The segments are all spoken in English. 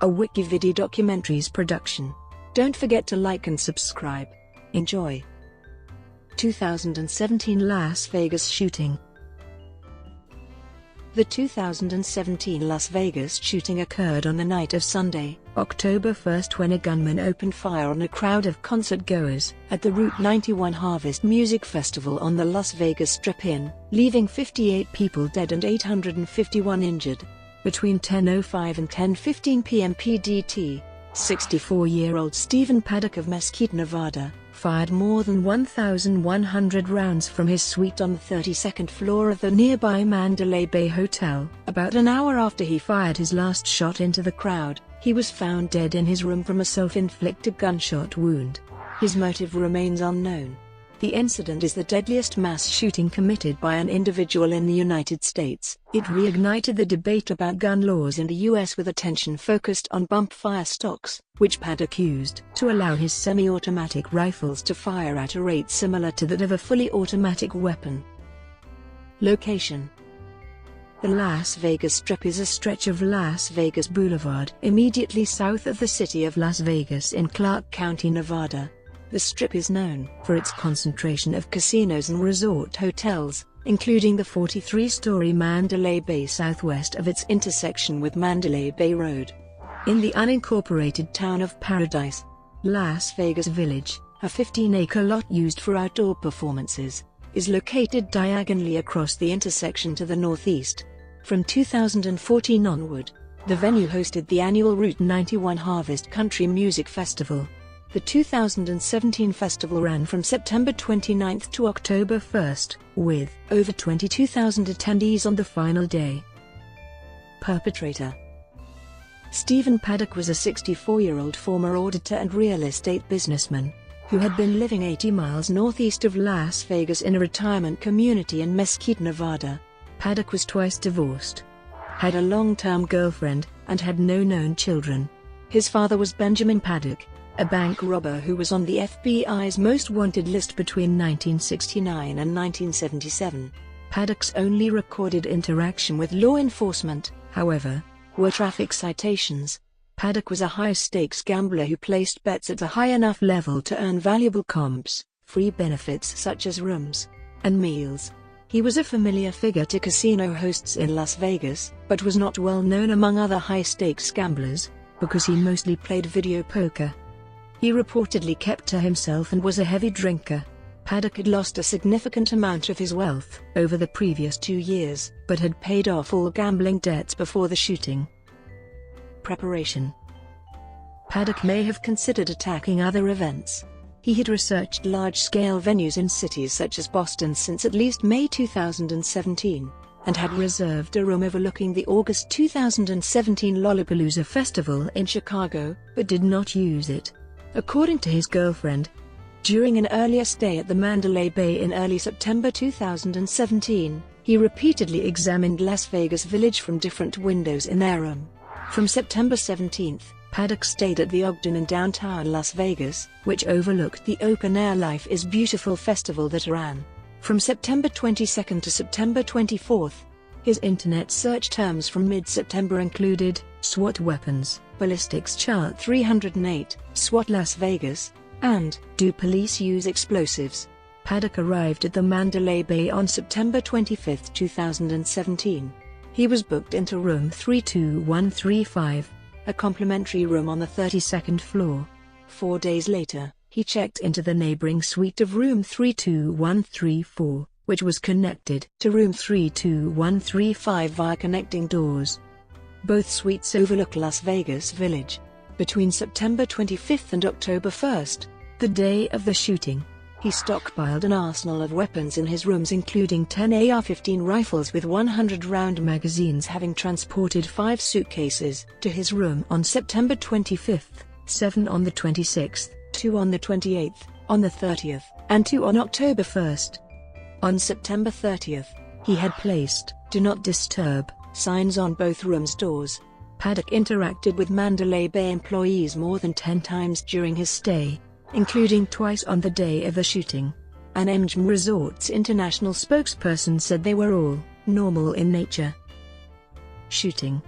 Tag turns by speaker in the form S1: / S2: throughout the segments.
S1: a WikiVidi Documentaries production. Don't forget to like and subscribe. Enjoy. 2017 Las Vegas shooting. The 2017 Las Vegas shooting occurred on the night of Sunday, October 1, when a gunman opened fire on a crowd of concertgoers at the Route 91 Harvest Music Festival on the Las Vegas Strip, leaving 58 people dead and 851 injured. Between 10:05 and 10:15 p.m. PDT, 64-year-old Stephen Paddock of Mesquite, Nevada, fired more than 1,100 rounds from his suite on the 32nd floor of the nearby Mandalay Bay Hotel. About an hour after he fired his last shot into the crowd, he was found dead in his room from a self-inflicted gunshot wound. His motive remains unknown. The incident is the deadliest mass shooting committed by an individual in the United States. It reignited the debate about gun laws in the U.S. with attention focused on bump fire stocks, which Paddock used to allow his semi-automatic rifles to fire at a rate similar to that of a fully automatic weapon. Location: the Las Vegas Strip is a stretch of Las Vegas Boulevard immediately south of the city of Las Vegas in Clark County, Nevada. The Strip is known for its concentration of casinos and resort hotels, including the 43-story Mandalay Bay southwest of its intersection with Mandalay Bay Road. In the unincorporated town of Paradise, Las Vegas Village, a 15-acre lot used for outdoor performances, is located diagonally across the intersection to the northeast. From 2014 onward, the venue hosted the annual Route 91 Harvest Country Music Festival. The 2017 festival ran from September 29 to October 1, with over 22,000 attendees on the final day. Perpetrator: Stephen Paddock was a 64-year-old former auditor and real estate businessman, who had been living 80 miles northeast of Las Vegas in a retirement community in Mesquite, Nevada. Paddock was twice divorced, had a long-term girlfriend, and had no known children. His father was Benjamin Paddock, a bank robber who was on the FBI's most wanted list between 1969 and 1977. Paddock's only recorded interaction with law enforcement, however, were traffic citations. Paddock was a high-stakes gambler who placed bets at a high enough level to earn valuable comps, free benefits such as rooms and meals. He was a familiar figure to casino hosts in Las Vegas, but was not well known among other high-stakes gamblers, because he mostly played video poker. He reportedly kept to himself and was a heavy drinker. Paddock had lost a significant amount of his wealth over the previous 2 years, but had paid off all gambling debts before the shooting. Preparation: Paddock may have considered attacking other events. He had researched large-scale venues in cities such as Boston since at least May 2017, and had reserved a room overlooking the August 2017 Lollapalooza Festival in Chicago, but did not use it. According to his girlfriend, during an earlier stay at the Mandalay Bay in early September 2017, he repeatedly examined Las Vegas Village from different windows in their room. From September 17, Paddock stayed at the Ogden in downtown Las Vegas, which overlooked the open-air Life is Beautiful festival that ran from September 22 to September 24. His internet search terms from mid-September included SWAT weapons, ballistics chart 308, SWAT Las Vegas, and do police use explosives. Paddock arrived at the Mandalay Bay on September 25, 2017. He was booked into room 32135, a complimentary room on the 32nd floor. 4 days later, he checked into the neighboring suite of room 32134, which was connected to room 32135 via connecting doors. Both suites overlook Las Vegas Village. Between September 25 and October 1, the day of the shooting, he stockpiled an arsenal of weapons in his rooms, including 10 AR-15 rifles with 100-round magazines, having transported 5 suitcases to his room on September 25, 7 on the 26th, 2 on the 28th, on the 30th, and 2 on October 1. On September 30, he had placed "Do Not Disturb" signs on both rooms' doors. Paddock interacted with Mandalay Bay employees more than 10 times during his stay, including twice on the day of the shooting. An MGM Resorts International spokesperson said they were all normal in nature. Shooting.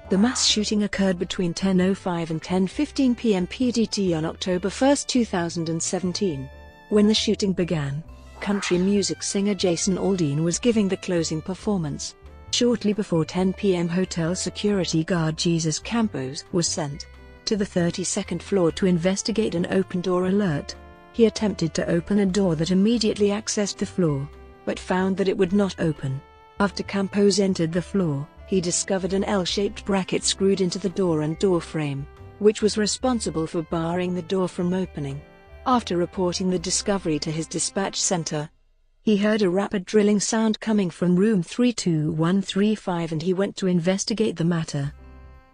S1: The mass shooting occurred between 10:05 and 10:15 p.m. PDT on October 1, 2017. When the shooting began, country music singer Jason Aldean was giving the closing performance. Shortly before 10 p.m. hotel security guard Jesus Campos was sent to the 32nd floor to investigate an open-door alert. He attempted to open a door that immediately accessed the floor, but found that it would not open. After Campos entered the floor, he discovered an L-shaped bracket screwed into the door and door frame, which was responsible for barring the door from opening. After reporting the discovery to his dispatch center, he heard a rapid drilling sound coming from room 32135 and he went to investigate the matter.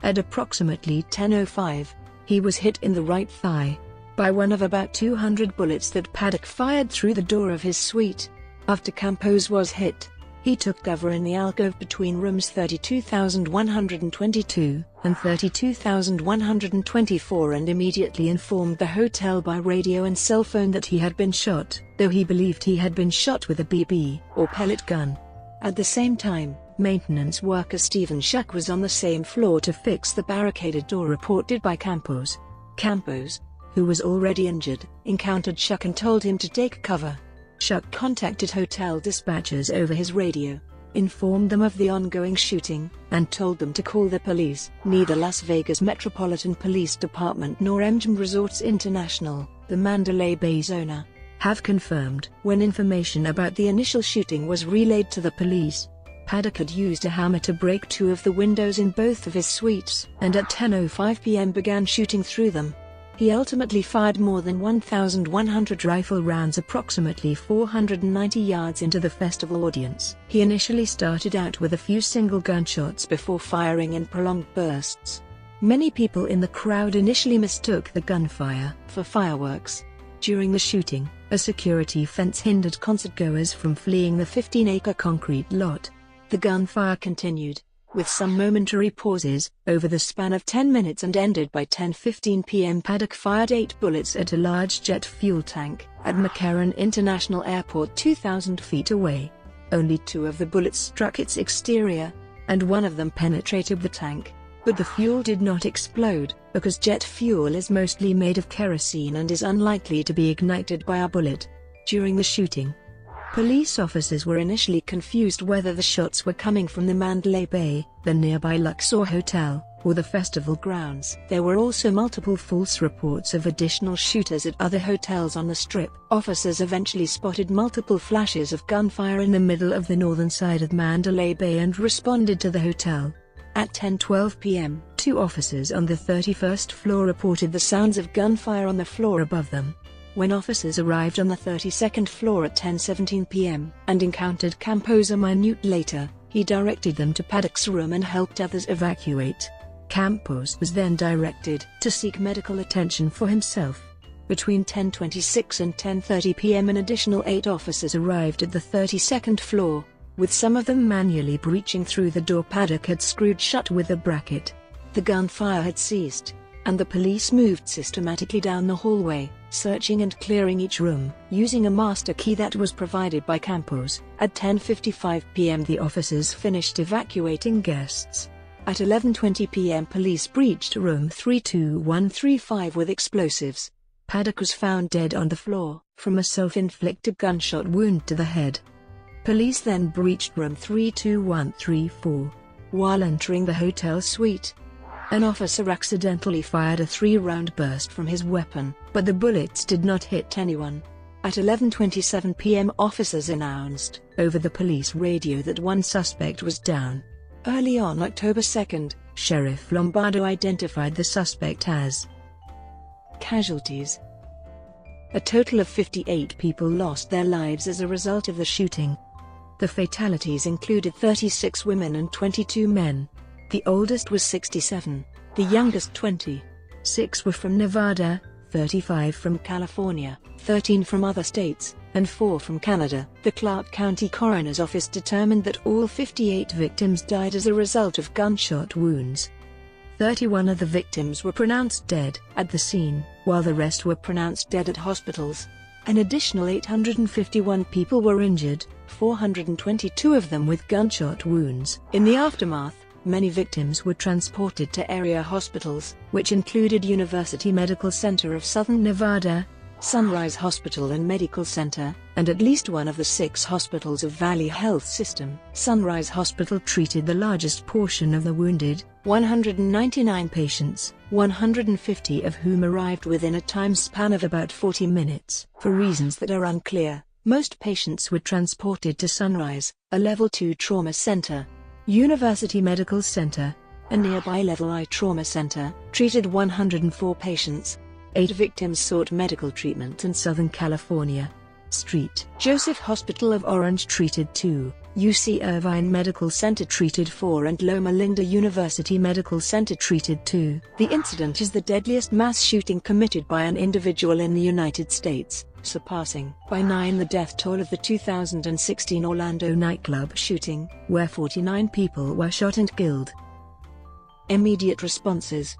S1: At approximately 10:05, he was hit in the right thigh by one of about 200 bullets that Paddock fired through the door of his suite. After Campos was hit, he took cover in the alcove between rooms 32,122 and 32,124 and immediately informed the hotel by radio and cell phone that he had been shot, though he believed he had been shot with a BB or pellet gun. At the same time, maintenance worker Stephen Shuck was on the same floor to fix the barricaded door reported by Campos. Campos, who was already injured, encountered Shuck and told him to take cover. Shuck contacted hotel dispatchers over his radio, informed them of the ongoing shooting, and told them to call the police. Neither Las Vegas Metropolitan Police Department nor MGM Resorts International, the Mandalay Bay's owner, have confirmed. When information about the initial shooting was relayed to the police, Paddock had used a hammer to break two of the windows in both of his suites, and at 10:05 p.m. began shooting through them. He ultimately fired more than 1,100 rifle rounds approximately 490 yards into the festival audience. He initially started out with a few single gunshots before firing in prolonged bursts. Many people in the crowd initially mistook the gunfire for fireworks. During the shooting, a security fence hindered concertgoers from fleeing the 15-acre concrete lot. The gunfire continued, with some momentary pauses, over the span of 10 minutes and ended by 10:15 p.m. Paddock fired 8 bullets at a large jet fuel tank at McCarran International Airport 2,000 feet away. Only 2 of the bullets struck its exterior, and one of them penetrated the tank, but the fuel did not explode, because jet fuel is mostly made of kerosene and is unlikely to be ignited by a bullet. During the shooting, police officers were initially confused whether the shots were coming from the Mandalay Bay, the nearby Luxor Hotel, or the festival grounds. There were also multiple false reports of additional shooters at other hotels on the Strip. Officers eventually spotted multiple flashes of gunfire in the middle of the northern side of Mandalay Bay and responded to the hotel. At 10:12 p.m., 2 officers on the 31st floor reported the sounds of gunfire on the floor above them. When officers arrived on the 32nd floor at 10:17 p.m. and encountered Campos a minute later, he directed them to Paddock's room and helped others evacuate. Campos was then directed to seek medical attention for himself. Between 10:26 and 10:30 p.m. an additional 8 officers arrived at the 32nd floor, with some of them manually breaching through the door Paddock had screwed shut with a bracket. The gunfire had ceased, and the police moved systematically down the hallway, searching and clearing each room, using a master key that was provided by Campos. At 10:55 p.m. the officers finished evacuating guests. At 11:20 p.m. police breached room 32135 with explosives. Paddock was found dead on the floor, from a self-inflicted gunshot wound to the head. Police then breached room 32134. While entering the hotel suite, an officer accidentally fired a 3-round burst from his weapon, but the bullets did not hit anyone. At 11:27 p.m. officers announced, over the police radio, that one suspect was down. Early on October 2nd, Sheriff Lombardo identified the suspect as Casualties. A total of 58 people lost their lives as a result of the shooting. The fatalities included 36 women and 22 men. The oldest was 67, the youngest 20. 6 were from Nevada, 35 from California, 13 from other states, and 4 from Canada. The Clark County Coroner's Office determined that all 58 victims died as a result of gunshot wounds. 31 of the victims were pronounced dead at the scene, while the rest were pronounced dead at hospitals. An additional 851 people were injured, 422 of them with gunshot wounds. In the aftermath, Many victims were transported to area hospitals, which included University Medical Center of Southern Nevada, Sunrise Hospital and Medical Center, and at least one of the 6 hospitals of Valley Health System. Sunrise Hospital treated the largest portion of the wounded, 199 patients, 150 of whom arrived within a time span of about 40 minutes. For reasons that are unclear, most patients were transported to Sunrise, a Level 2 trauma center. University Medical Center, a nearby Level I trauma center, treated 104 patients. 8 victims sought medical treatment in Southern California. St. Joseph Hospital of Orange treated 2, UC Irvine Medical Center treated 4 and Loma Linda University Medical Center treated 2. The incident is the deadliest mass shooting committed by an individual in the United States, surpassing by 9 the death toll of the 2016 Orlando nightclub shooting, where 49 people were shot and killed. Immediate responses.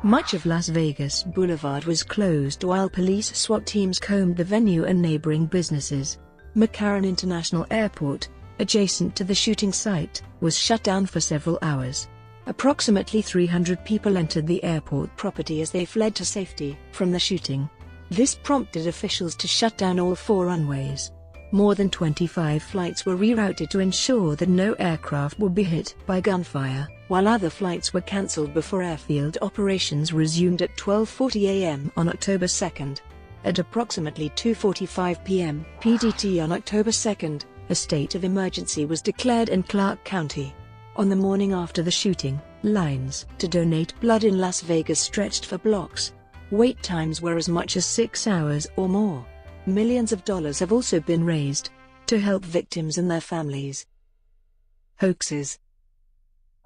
S1: Much of Las Vegas Boulevard was closed while police SWAT teams combed the venue and neighboring businesses. McCarran International Airport, adjacent to the shooting site, was shut down for several hours. Approximately 300 people entered the airport property as they fled to safety from the shooting. This prompted officials to shut down all 4 runways. More than 25 flights were rerouted to ensure that no aircraft would be hit by gunfire, while other flights were cancelled before airfield operations resumed at 12:40 a.m. on October 2. At approximately 2:45 p.m. PDT on October 2, a state of emergency was declared in Clark County. On the morning after the shooting, lines to donate blood in Las Vegas stretched for blocks. Wait times were as much as 6 hours or more. Millions of dollars have also been raised to help victims and their families. Hoaxes.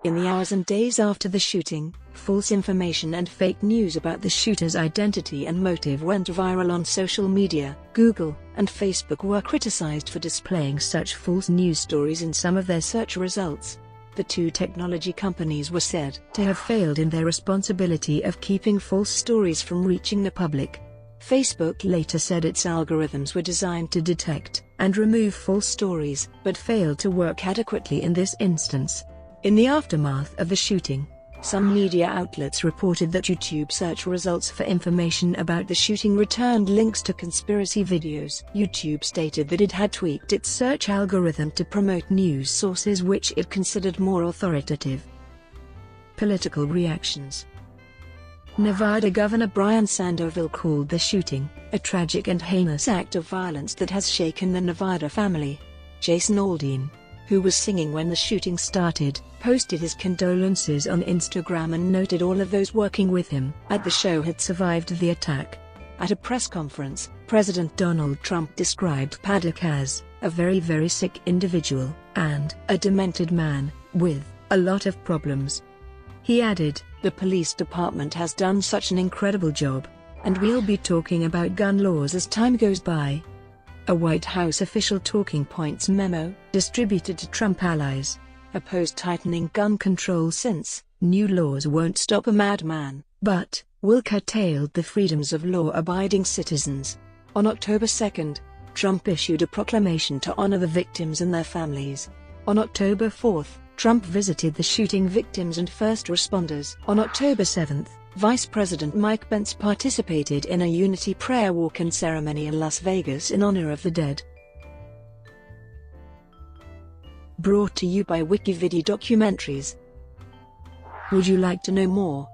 S1: In the hours and days after the shooting, false information and fake news about the shooter's identity and motive went viral on social media. Google and Facebook were criticized for displaying such false news stories in some of their search results. The 2 technology companies were said to have failed in their responsibility of keeping false stories from reaching the public. Facebook later said its algorithms were designed to detect and remove false stories, but failed to work adequately in this instance. In the aftermath of the shooting, some media outlets reported that YouTube search results for information about the shooting returned links to conspiracy videos. YouTube stated that it had tweaked its search algorithm to promote news sources which it considered more authoritative. Political reactions. Nevada Governor Brian Sandoval called the shooting a tragic and heinous act of violence that has shaken the Nevada family. Jason Aldean, who was singing when the shooting started, posted his condolences on Instagram and noted all of those working with him at the show had survived the attack. At a press conference, President Donald Trump described Paddock as a very, very sick individual and a demented man with a lot of problems. He added, "The police department has done such an incredible job, and we'll be talking about gun laws as time goes by." A White House official talking points memo, distributed to Trump allies, opposed tightening gun control since new laws won't stop a madman, but will curtail the freedoms of law-abiding citizens. On October 2, Trump issued a proclamation to honor the victims and their families. On October 4, Trump visited the shooting victims and first responders. On October 7, Vice President Mike Pence participated in a unity prayer walk and ceremony in Las Vegas in honor of the dead. Brought to you by WikiVidi Documentaries. Would you like to know more?